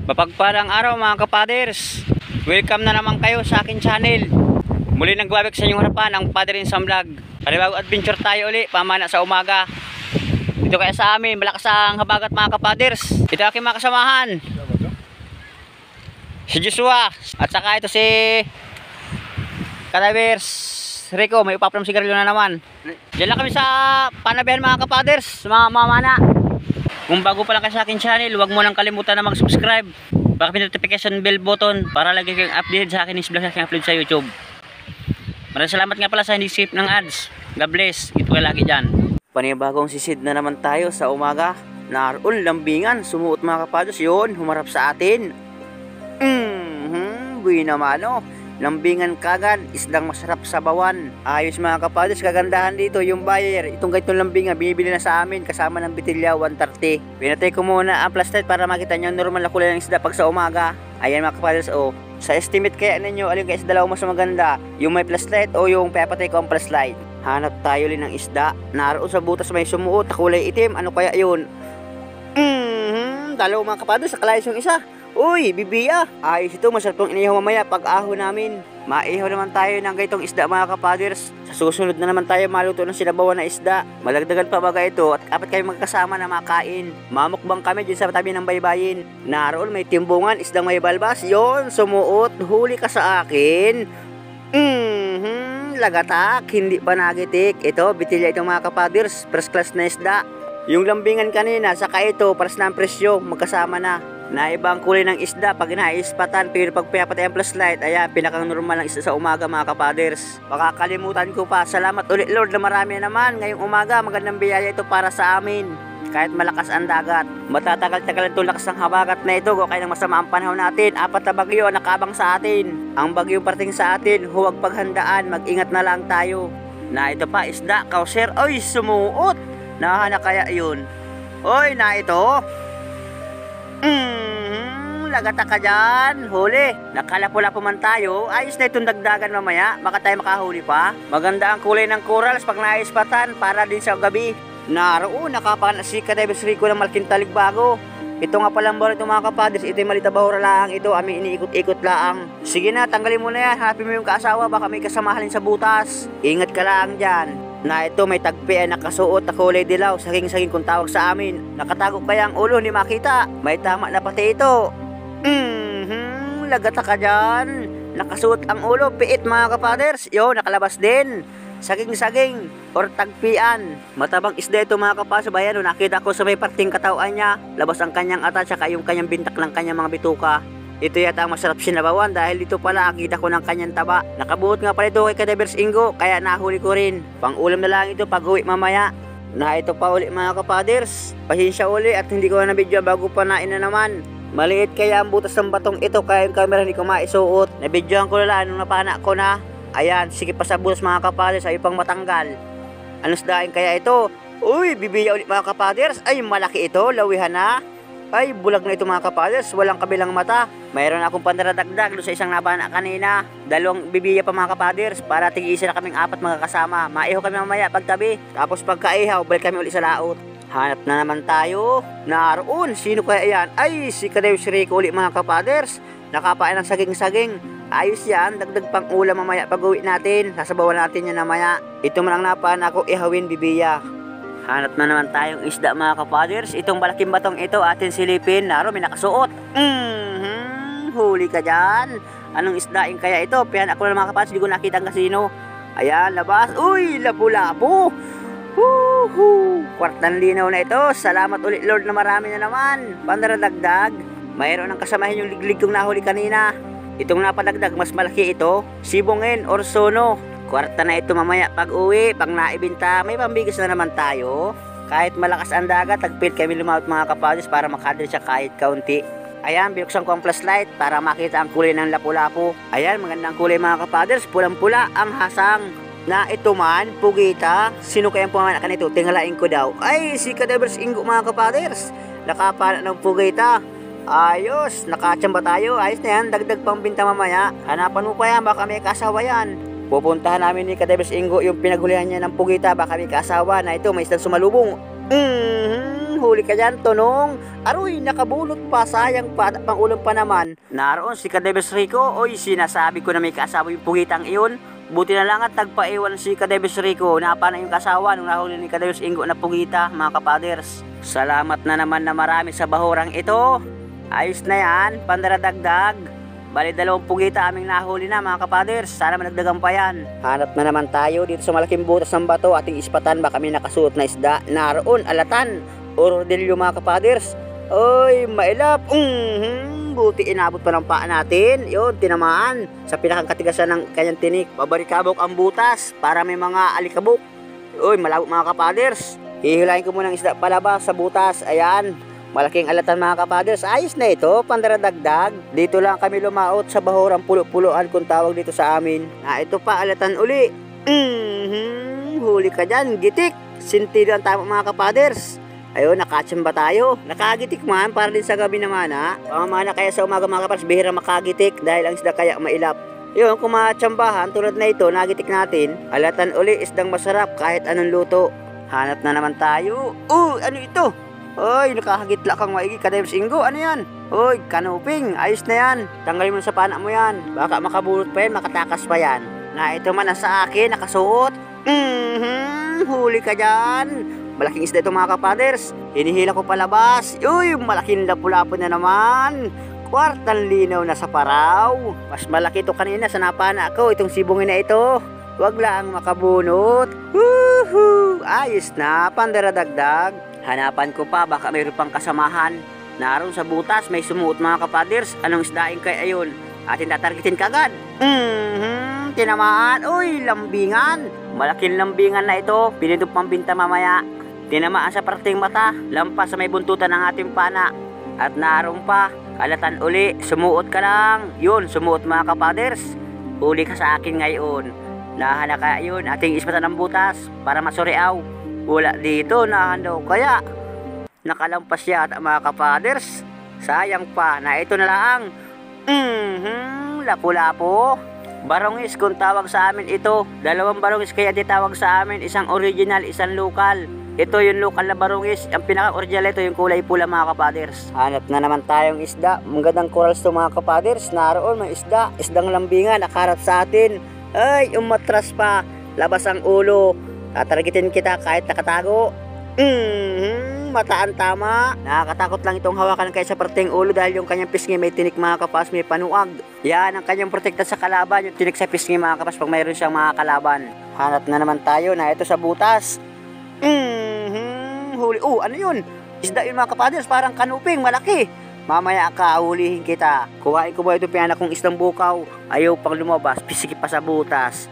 Mapagpalang araw mga kapaders. Welcome na naman kayo sa akin channel. Muli nagbabalik sa inyong harapan ang Father Insam Vlog. Panibago adventure tayo uli, pamana sa umaga. Dito kaya sa amin, malakas ang habagat mga kapaders. Ito aking mga kasamahan. Si Joshua at saka ito si Kadavers Rico, may upapram sigarilyo na naman. Diyan lang kami sa panabihan mga kapaders, mga mamana. Kung bago pa lang kayo sa akin channel, huwag mo nang kalimutan na mag-subscribe. Baka notification bell button para lagi kayong updated sa akin is vlog sa aking upload sa YouTube. Maraming salamat nga pala sa hindi skip ng ads. God bless. Ito kayo lagi dyan. Panibagong sisid na naman tayo sa umaga. Naroon lambingan, sumuot mga kapados yun, humarap sa atin. Buwi naman o. Lambingan kagad, isdang masarap sa bawan. Ayos mga kapados, kagandahan dito yung buyer. Itong ganitong lambingan, binibili na sa amin kasama ng bitilya 130. Pinatay ko muna ang flashlight para makita nyo normal na kulay ng isda pag sa umaga. Ayan mga kapados o. Sa estimate kaya ninyo, alin kaya isda lang mas maganda? Yung may flashlight o yung pinapatay ko ang flashlight? Hanap tayo rin ng isda. Naroon sa butas may sumuot na kulay itim. Ano kaya yun? Dalaw mga kapados, nakalayas yung isa. Uy, bibiya. Ayos ito, masarap itong inihaw mamaya pag aho namin. Maihaw naman tayo ng gaitong isda mga kapaders. Sa susunod na naman tayo maluto ng sinabawan na isda. Malagdagan pa baga ito at apat kayo magkasama na makain. Mamukbang kami dyan sa tabi ng baybayin. Naroon may timbungan, isdang may balbas. Yon, sumuot, huli ka sa akin. Lagatak, hindi pa nagitik. Ito, bitilya itong mga kapaders, first class na isda. Yung lambingan kanina, saka ito, paras na ang presyo, magkasama na. Na ibang kulay ng isda pag inaispatan, pero pag pinapatay ang flashlight, ayan, pinakang normal ng isda sa umaga mga kapaders. Makakalimutan ko pa, salamat ulit Lord na marami naman. Ngayong umaga, magandang biyaya ito para sa amin. Kahit malakas ang dagat, matatagal-tagal itong lakas ng habagat na ito. Kaya ng masama ang panahon natin, apat na bagyo ang nakabang sa atin. Ang bagyong parating sa atin, huwag paghandaan, mag-ingat na lang tayo. Na ito pa, isda, kauser, oy, sumuot. Nahana kaya yun? Oy, na ito. Lagata ka dyan, huli. Nakalapo-lapo man tayo, ayos na itong dagdagan mamaya. Baka tayo makahuli pa. Maganda ang kulay ng corals pag naispatan para din sa gabi. Naroon, nakapan si Kadavers Rico ng malaking taligbago. Ito nga palang baro itong mga kapadres. Ito yung malita bahura lang ito, aming iniikot-ikot lang. Sige na, tanggalin mo na yan. Hanapin mo yung kaasawa, baka may kasamahalin sa butas. Ingat ka lang dyan. Na ito may tagpi ay nakasuot na kulay dilaw, saging-saging kung tawag sa amin. Nakatago kaya ang ulo, ni makita. May tama na pati ito. Lagata ka dyan. Nakasuot ang ulo, piit mga kapaders. Yo, nakalabas din. Saging-saging or tagpian. Matabang isda ito mga kapaso bayan. Nakita ko sa may parting katawan niya. Labas ang kanyang ata saka yung kanyang bintak ng kanyang mga bituka. Ito yata ang masarap sinabawan dahil dito pala akita ko ng kanyang taba. Nakabuot nga pala ito kay Kadavers Ingo kaya nahuli ko rin. Pang ulam na lang ito pag uwi mamaya. Na ito pa uli mga kapaders. Pasensya uli at hindi ko na video bago pa nain na naman. Maliit kaya ang butas ng batong ito kaya yung camera hindi ko maisuot. Nabidyoan ko na lang nung napana ko na. Ayan, sige pa sa butas mga kapaders ay pang matanggal. Anong daing kaya ito? Uy, bibiya ulit mga kapaders. Ay, malaki ito, lawihan na. Ay, bulag na ito mga kapaders, walang kabilang mata. Mayroon akong pandaradagdag doon sa isang nabana kanina. Dalawang bibiya pa mga kapaders para tig-isa na kaming apat mga kasama. Maihaw kami mamaya pagtabi. Tapos pagkaihaw, balik kami ulit sa laot. Hanap na naman tayo. Naroon, sino kaya yan? Ay, si Kadavers Rico ulit mga kapaders. Nakapain ng saging-saging. Ayos yan, dagdag pang ulam mamaya pag uwi natin. Sasabawan natin yan mamaya. Ito man ang napaan ako, ihawin bibiya. Hanap na naman tayong isda mga kapaders. Itong malaking batong ito atin silipin. Naroon, may nakasuot. Huli ka dyan. Anong isdaing kaya ito? Pihan ako na mga kapaders, hindi ko nakita ang kasino. Ayan, labas. Uy, lapu-lapu. Kwartang linaw na ito. Salamat ulit Lord na marami na naman. Pandaradagdag. Mayroon ang kasamahin yung liglig kong nahuli kanina. Itong napadagdag, mas malaki ito. Sibungin or sono. Kwarta na ito mamaya pag uwi. Pag naibinta, may pambigas na naman tayo. Kahit malakas ang dagat, tagpil kami lumawat mga kapadres para makadri siya kahit kaunti. Ayan, binuksan ko ang flashlight para makita ang kulay ng lapu-lapu. Ayan, magandang kulay mga kapadres. Pulang-pula ang hasang. Na ito man, pugita. Sino kayang pumanakan ito? Tingalain ko daw. Ay, si Kadavers Ingo mga kapaders. Nakapala ng pugita. Ayos, nakachamba tayo. Ayos na yan, dagdag pang binta mamaya. Hanapan mo pa yan, baka may kasawa yan. Pupuntahan namin ni Kadavers Ingo yung pinaghulihan niya ng pugita. Baka may kasawa na ito, may isang sumalubong. Huli ka dyan, Tonong. Aroy, nakabulot pa, sayang pa, at pangulam pa naman. Naroon si Kadebes Rico. Oy, sinasabi ko na may kasawa yung pugitang iyon. Buti na lang at tagpaiwan si Kadebes Rico. Napa na yung kasawa nung nahuli ni Kadebes Ingo na pugita, mga kapaders. Salamat na naman na marami sa bahurang ito. Ayos na yan, pandaradagdag. Bali 2 pugita aming nahuli na, mga kapaders. Sana managdagan pa yan. Hanap na naman tayo dito sa malaking butas ng bato. Ating ispatan baka may nakasuot na isda. Naroon, alatan, orodilyo, mga kapaders. Oy, mailap. Buti inabot pa ng paa natin. Yun, tinamaan sa pinakang katigasan ng kanyang tinik. Babarikabok ang butas para may mga alikabok. Oy, malabok, mga kapaders. Hihilahin ko muna ng isda palabas sa butas. Ayan, malaking alatan, mga kapaders. Ayos na ito, pandaradagdag. Dito lang kami lumaot sa bahurang pulo-puloan kung tawag dito sa amin. Ito pa, alatan uli. Huli ka dyan, gitik. Sintido ang tama, mga kapaders. Ayun, nakachamba tayo. Nakagitik man, para din sa gabi naman, ha. Pamamana kaya sa umaga, mga kapaders, bihira makagitik dahil ang isda kaya mailap. Yun, kung machambahan tulad na ito, nagitik natin. Alatan uli, isdang masarap kahit anong luto. Hanap na naman tayo. Ano ito? Oy, nakahagitla kang maigi, Kadebes Ingo. Ano yan? Oy, kanuping. Ayos na yan. Tanggalin mo sa pana mo yan. Baka makabulot pa yan, makatakas pa yan. Ito man ang sa akin, nakasuot. Huli ka dyan. Malaking isda ito, mga kapaders. Hinihila ko palabas. Uy, malaking lapu-lapo na naman. Kwartang linaw na sa paraw. Mas malaki ito kanina sa napana ko. Itong sibungin na ito. Wag lang makabunot. Woohoo! Ayos na, pandaradagdag. Hanapan ko pa, baka mayroon pang kasamahan. Naroon sa butas, may sumuot, mga kapaders. Anong isdaing kay ayon? Atin tatargetin kagad. Tinamaan. Uy, lambingan. Malaking lambingan na ito. Pinito pambinta mamaya. Tinamaan sa parting mata. Lampas sa may buntutan ng ating pana. At naroon pa, alatan uli. Sumuot ka lang. Yun, sumuot, mga kapaders. Huli ka sa akin ngayon. Nahana ka yun, ating ispatan ng butas para masuriaw. Wala dito, nahandaw kaya. Nakalampas yata, mga kapaders. Sayang pa, na ito na lang. Lapu-lapo. Barongis kung tawag sa amin ito. 2 barongis kaya ditawag sa amin. Isang original, isang lokal. Ito yung lokal na barongis. Ang pinaka-original ito yung kulay pula, mga kapaders. Hanap na naman tayong isda. Magandang corals to, mga kapaders. Naroon may isda. Isdang lambingan, nakaharap sa atin. Ay, umatras pa. Labas ang ulo. Tatargetin kita kahit nakatago. Mataan tama. Nakakatakot lang itong hawakan kaysa parteng ulo dahil yung kanyang pisngi may tinik, mga kapas, may panuag. Yan ang kanyang protekta sa kalaban, yung tinik sa pisngi, mga kapas, pag mayroon siyang mga kalaban. Hanap na naman tayo na ito sa butas. Huli. Ano yun? Isda yun, mga kapaders, parang kanuping, malaki. Mamaya ka, hulihin kita. Kuhain ko ba itong pianak kong isdang bukaw? Ayaw pang lumabas, pisiki pa sa butas.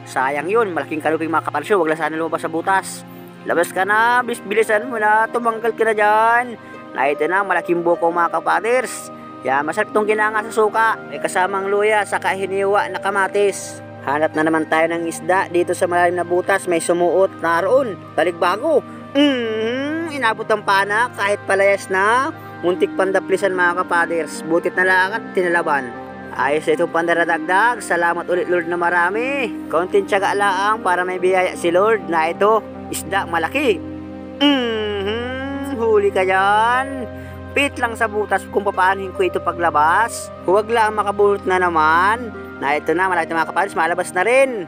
Sayang yun, malaking kanuping, mga kapaders. Huwag lang sana lumabas sa butas. Labas ka na, bilisan mo na, tumanggal ka na dyan. Ito na, malaking bukaw, mga kapaders. Yan, masarap itong ginanga sa suka. May kasamang luya, saka hiniwa na kamatis. Hanap na naman tayo ng isda dito sa malalim na butas. May sumuot, naroon, taligbago. Inabot ang pana kahit palayas na. Muntik pandaplisan, mga kapaders. Butit na lang at tinalaban. Ayos na itong pandaradagdag. Salamat ulit, Lord, na marami. Kaunting tiyaga lang para may biyaya si Lord na ito. Isda malaki. Huli ka dyan. Pit lang sa butas kung papaanohin ko ito paglabas. Huwag lang makabulot na naman. Ito na, malaki na, mga kapaders, malabas na rin.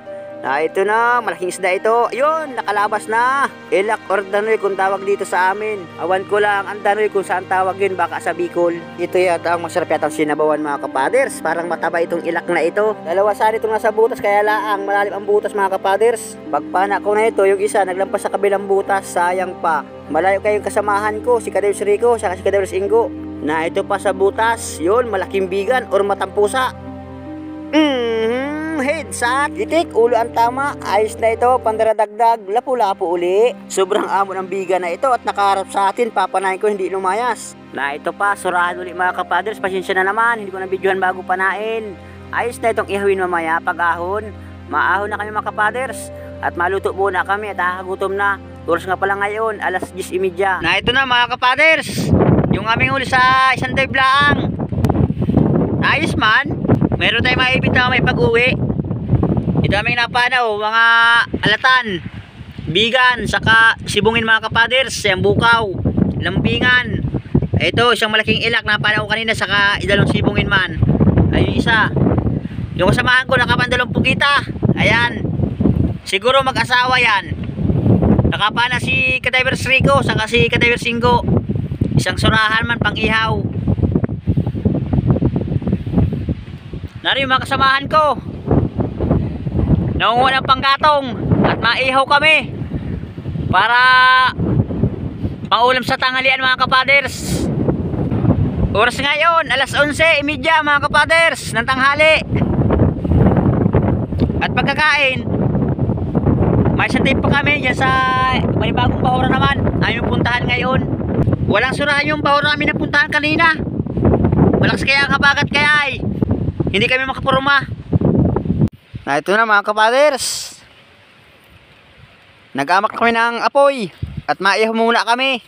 Ito na, malaking isda ito. Ayun, nakalabas na. Ilak or danoy kung tawag dito sa amin. Awan ko lang ang danoy kung saan tawagin, baka sa Bicol. Ito yata ang masarap yata ang sinabawan, mga kapaders. Parang mataba itong ilak na ito. Dalawa saan itong nasa butas, kaya laang malalim ang butas, mga kapaders. Pagpana ko na ito, yung isa naglampas sa kabilang butas, sayang pa. Malayo kayong kasamahan ko, si Kadebes Rico, saka si Kadebes Ingo. Ito pa sa butas, yun, malaking bigan or matampusa. Headshot, itik, ulo ang tama. Ayos na ito, pandaradagdag, lapu-lapu uli. Sobrang amo ng biga na ito at nakaharap sa atin, papanahin ko hindi lumayas. Ito pa, surahan uli, mga kapaders, pasensya na naman, hindi ko na videohan bago panain. Ayos na itong ihawin mamaya pag ahon. Maahon na kami, mga kapaders, at maluto muna kami at hakagutom na. Oras nga pala ngayon, alas 10:30. Ito na, mga kapaders, yung aming huli sa isang dive lang. Ayos man. Meron tayong maibit na may pag-uwi. Ito aming napanaw, mga alatan. bigan, saka sibungin mga kapaders, yung bukaw, lambingan. Ito, isang malaking ilak na pala ko kanina, saka idalong sibungin man. Ayun isa. Yung kasamahan ko nakapandalong pugita. Ayan. Siguro mag-asawa yan. Nakapana si Kadivers Rico, saka si Kadivers Singgo. Isang surahan man pang ihaw. Nari yung mga kasamahan ko. Naunguha ng panggatong at maihaw kami para pangulam sa tanghalian mga kapaders. Oras ngayon alas 11:30 mga kapaders ng tanghali. At pagkakain may isang tape pa kami dyan sa panibagong bahura naman aming puntahan ngayon. Walang surahan yung bahura namin na puntahan kanina. Malakas kaya ang habagat kaya ay hindi kami makapuruma. Na ito na mga kapaders. Nag-amak kami ng apoy at maihaw muna kami.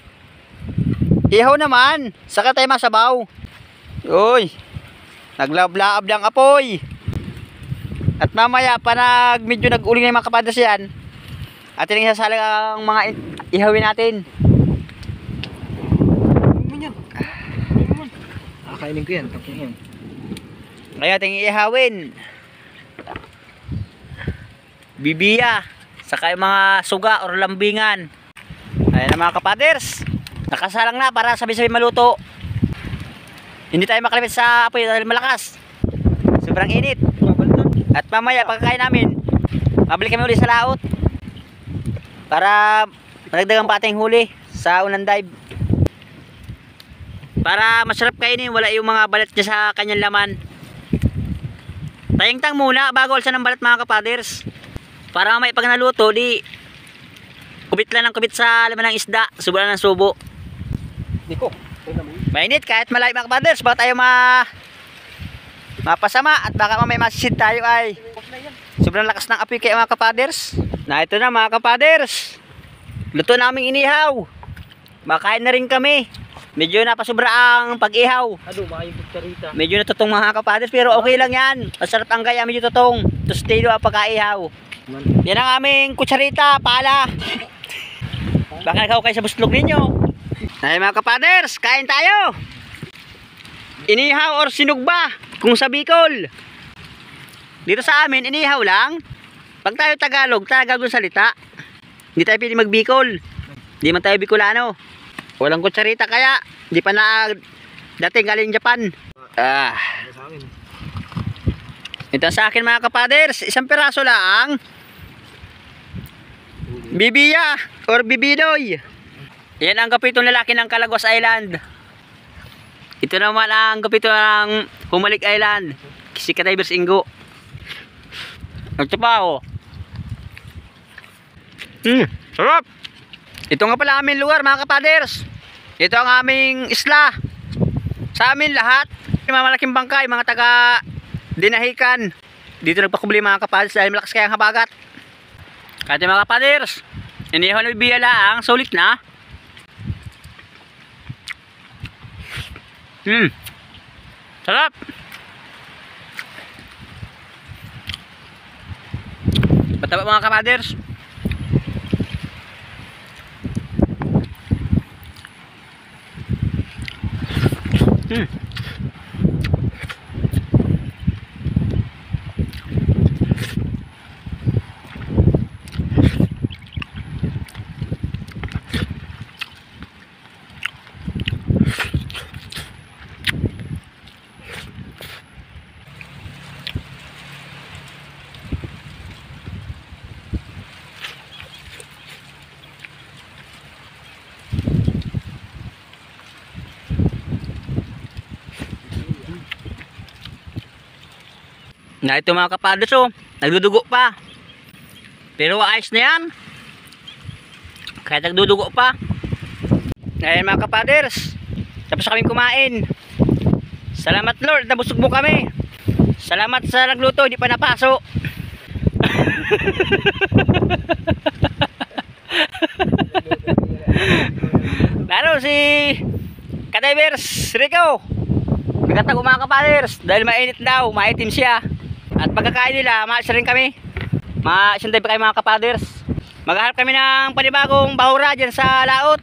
Ihaw naman, saka tayo masabaw. Uy, naglablaab lang apoy. At mamaya pa medyo nag-uling na yung mga kapaders yan. At yung isasalang ang mga ihawin natin. Kakainin ko yan, tapos yan. Kaya tingin ihawin. Bibiya, saka yung mga suga or lambingan. Ayan na mga kapaders. Nakasalang na para sabi-sabi maluto. Hindi tayo makalapit sa apoy dahil malakas. Sobrang init. At mamaya pagkakain namin, mabalik kami ulit sa laot. Para malagdagang pa ating huli sa unang dive. Para masarap kainin, wala yung mga balat niya sa kanyang laman. Tayang-tang muna bago alsan ng balat mga kapaders. Para may pag naluto, di kubit lang ng kubit sa laman ng isda, subo lang ng subo. Diko. Mainit kahit malayo mga kapaders, baka tayo mapasama at baka mamay masisid tayo ay sobrang lakas ng apoy kaya mga kapaders. Na ito na mga kapaders, luto naming inihaw. Makain na rin kami. Medyo napasobra ang pag-ihaw. Ado, makayong pagkarita. Medyo natutong mga kapaders pero okay lang yan. Masarap ang gaya, medyo tutong. Tostilo ang pagkaihaw. Yan ang aming kutsarita, pala. Baka nakaw kayo sa buslog ninyo. Ay mga kapaders, kain tayo. Inihaw or sinugba kung sa Bicol. Dito sa amin, inihaw lang. Pag tayo Tagalog yung salita. Hindi tayo pwede mag-Bicol. Hindi man tayo Bicolano. Walang kutsarita kaya di pa na dating galing Japan. Ito sa akin mga kapaders, isang piraso lang. Bibiya or bibidoy. Yan ang kapitong lalaki ng Calaguas Island. Ito naman ang kapitong ng Humalik Island. Si Kadivers Ingo. Ito pa oh. Sarap. Ito nga pala aming lugar mga kapaders. Ito ang aming isla. Sa amin lahat, mga malaking bangkay, mga taga Dinahican. Dito nagpakubli mga kapaders dahil malakas kaya ang habagat. Kaya mga kapaders, inihaw na bibiya lang, sulit na. Sarap. Mataba mga kapaders. Na ito mga kapaders oh, nagdudugo pa. Pero ayos na yan. Kahit nagdudugo pa. Ngayon mga kapaders, tapos kami kumain. Salamat Lord, nabusog mo kami. Salamat sa nagluto, hindi pa napaso. Lalo si Kadivers Rico. Nagkatago mga kapaders dahil mainit daw, maitim siya. At pagkakain nila, maalis rin kami. Isang tayo pa kayo mga kapaders. Maghahanap kami ng panibagong bahura dyan sa laot.